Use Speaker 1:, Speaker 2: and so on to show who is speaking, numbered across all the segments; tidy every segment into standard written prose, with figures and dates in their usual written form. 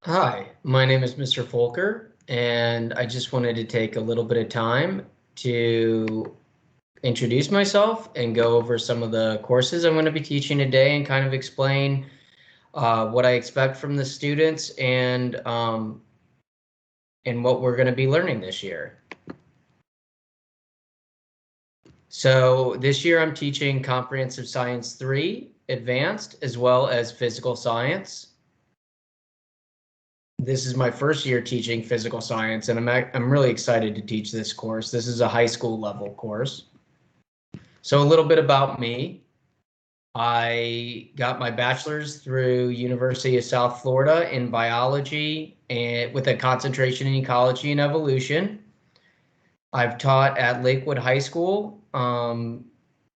Speaker 1: Hi, my name is Mr. Folker, and I just wanted to take a little bit of time to introduce myself and go over some of the courses I'm going to be teaching today and kind of explain what I expect from the students and what we're going to be learning this year. So this year I'm teaching Comprehensive Science 3 Advanced as well as Physical Science. This is my first year teaching physical science, and I'm really excited to teach this course. This is a high school level course. So a little bit about me. I got my bachelor's through University of South Florida in biology and with a concentration in ecology and evolution. I've taught at Lakewood High School,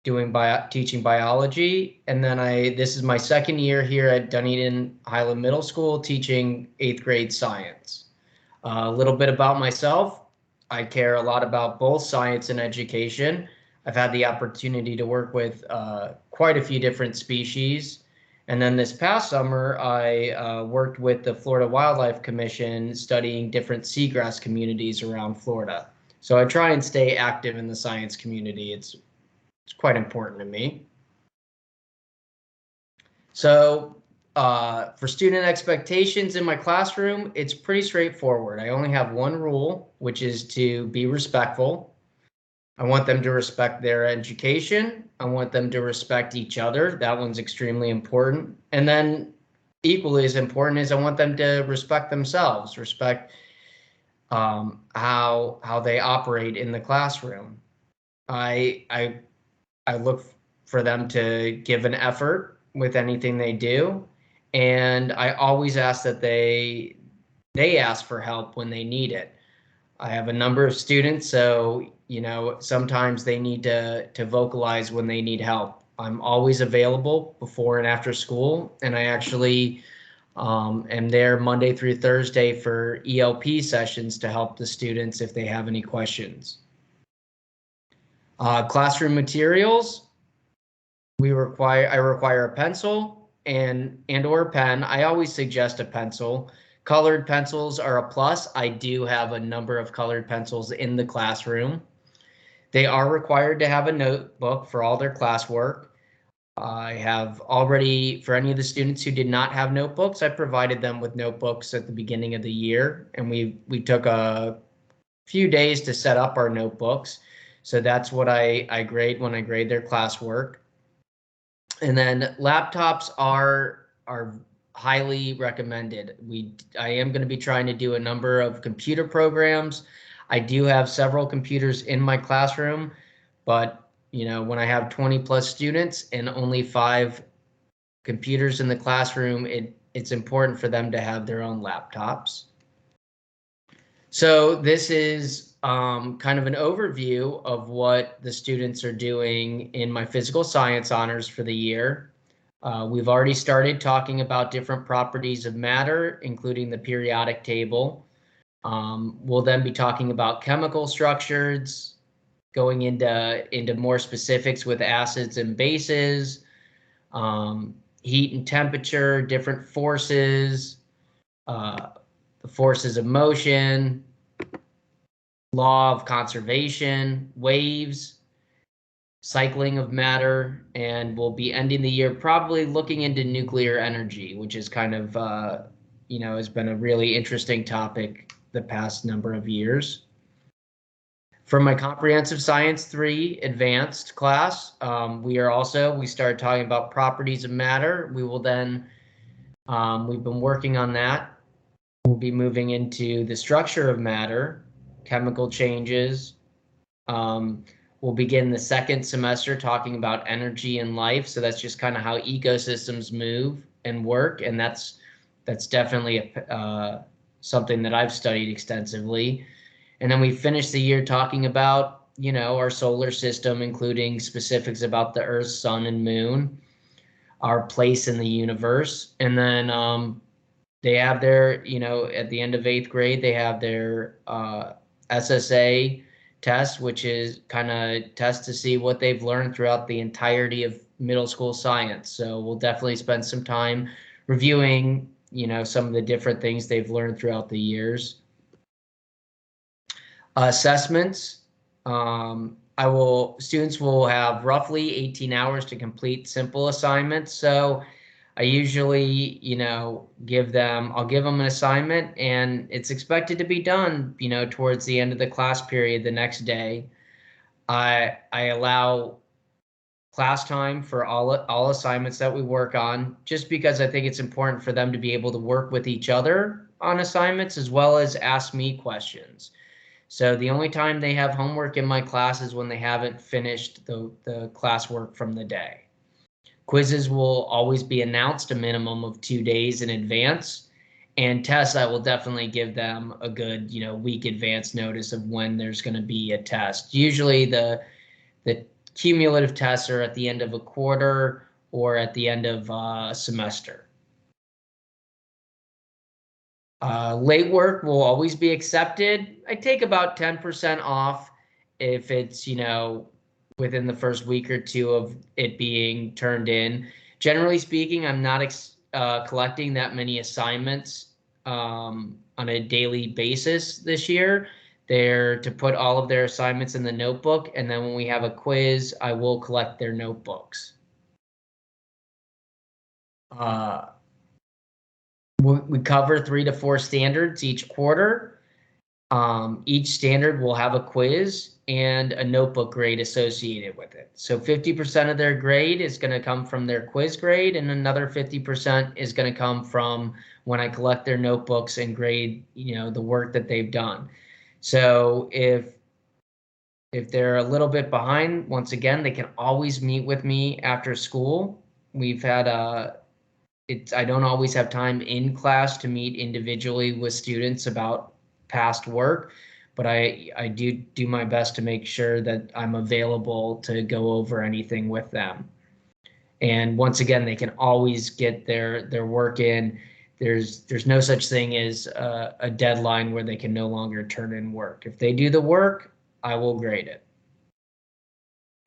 Speaker 1: teaching biology, and then this is my second year here at Dunedin Highland Middle School teaching 8th grade science. A little bit about myself. I care a lot about both science and education. I've had the opportunity to work with quite a few different species. And then this past summer, I worked with the Florida Wildlife Commission studying different seagrass communities around Florida. So I try and stay active in the science community. It's quite important to me. So for student expectations in my classroom, it's pretty straightforward. I only have one rule, which is to be respectful. I want them to respect their education. I want them to respect each other. That one's extremely important. And then equally as important is I want them to respect themselves, respect how they operate in the classroom. I look for them to give an effort with anything they do, and I always ask that they ask for help when they need it. I have a number of students, so sometimes they need to vocalize when they need help. I'm always available before and after school, and I actually am there Monday through Thursday for ELP sessions to help the students if they have any questions. Classroom materials. I require a pencil and or a pen. I always suggest a pencil. Colored pencils are a plus. I do have a number of colored pencils in the classroom. They are required to have a notebook for all their classwork. I have already, for any of the students who did not have notebooks, I provided them with notebooks at the beginning of the year, and we took a few days to set up our notebooks. So that's what I grade when I grade their classwork. And then laptops are highly recommended. I am going to be trying to do a number of computer programs. I do have several computers in my classroom, but when I have 20 plus students and only 5 computers in the classroom, it's important for them to have their own laptops. So this is kind of an overview of what the students are doing in my physical science honors for the year. We've already started talking about different properties of matter, including the periodic table. We'll then be talking about chemical structures, going into more specifics with acids and bases, heat and temperature, different forces, the forces of motion, law of conservation, waves, cycling of matter, and we'll be ending the year probably looking into nuclear energy, which is kind of, has been a really interesting topic the past number of years. For my Comprehensive Science 3 Advanced class, we started talking about properties of matter. We will then, we've been working on that. We'll be moving into the structure of matter, chemical changes. We'll begin the second semester talking about energy and life. So that's just kind of how ecosystems move and work. And that's definitely something that I've studied extensively. And then we finish the year talking about, our solar system, including specifics about the Earth, Sun, and Moon, our place in the universe. And then they have their, at the end of 8th grade, they have their SSA test, which is kind of test to see what they've learned throughout the entirety of middle school science. So we'll definitely spend some time reviewing some of the different things they've learned throughout the years. Assessments. Students will have roughly 18 hours to complete simple assignments. So I usually, I'll give them an assignment and it's expected to be done, towards the end of the class period the next day. I allow class time for all assignments that we work on, just because I think it's important for them to be able to work with each other on assignments as well as ask me questions. So the only time they have homework in my class is when they haven't finished the classwork from the day. Quizzes will always be announced a minimum of 2 days in advance. And tests, I will definitely give them a good, week advance notice of when there's going to be a test. Usually the cumulative tests are at the end of a quarter or at the end of a semester. Late work will always be accepted. I take about 10% off if it's, within the first week or two of it being turned in. Generally speaking, I'm not collecting that many assignments on a daily basis this year. They're to put all of their assignments in the notebook, and then when we have a quiz, I will collect their notebooks. We cover 3 to 4 standards each quarter. Each standard will have a quiz and a notebook grade associated with it. So 50% of their grade is going to come from their quiz grade, and another 50% is going to come from when I collect their notebooks and grade, the work that they've done. So if they're a little bit behind, once again, they can always meet with me after school. We've had I don't always have time in class to meet individually with students about past work, but I do my best to make sure that I'm available to go over anything with them. And once again, they can always get their work in. There's no such thing as a deadline where they can no longer turn in work. If they do the work, I will grade it.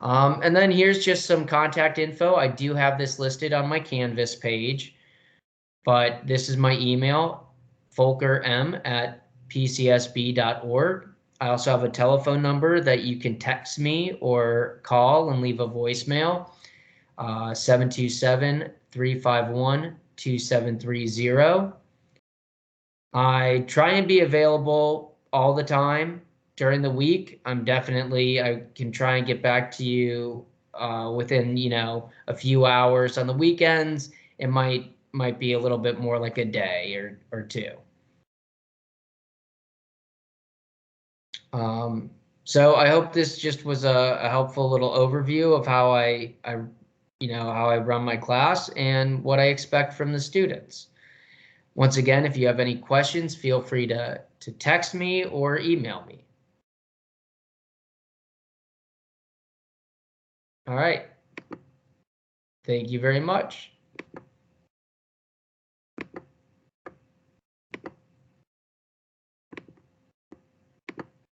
Speaker 1: And then here's just some contact info. I do have this listed on my Canvas page, but this is my email, folkerm@pcsb.org. I also have a telephone number that you can text me or call and leave a voicemail, 727-351-2730. I try and be available all the time during the week. I can try and get back to you within, a few hours. On the weekends, it might be a little bit more like a day or two. So I hope this just was a helpful little overview of how I run my class and what I expect from the students. Once again, if you have any questions, feel free to text me or email me. All right. Thank you very much.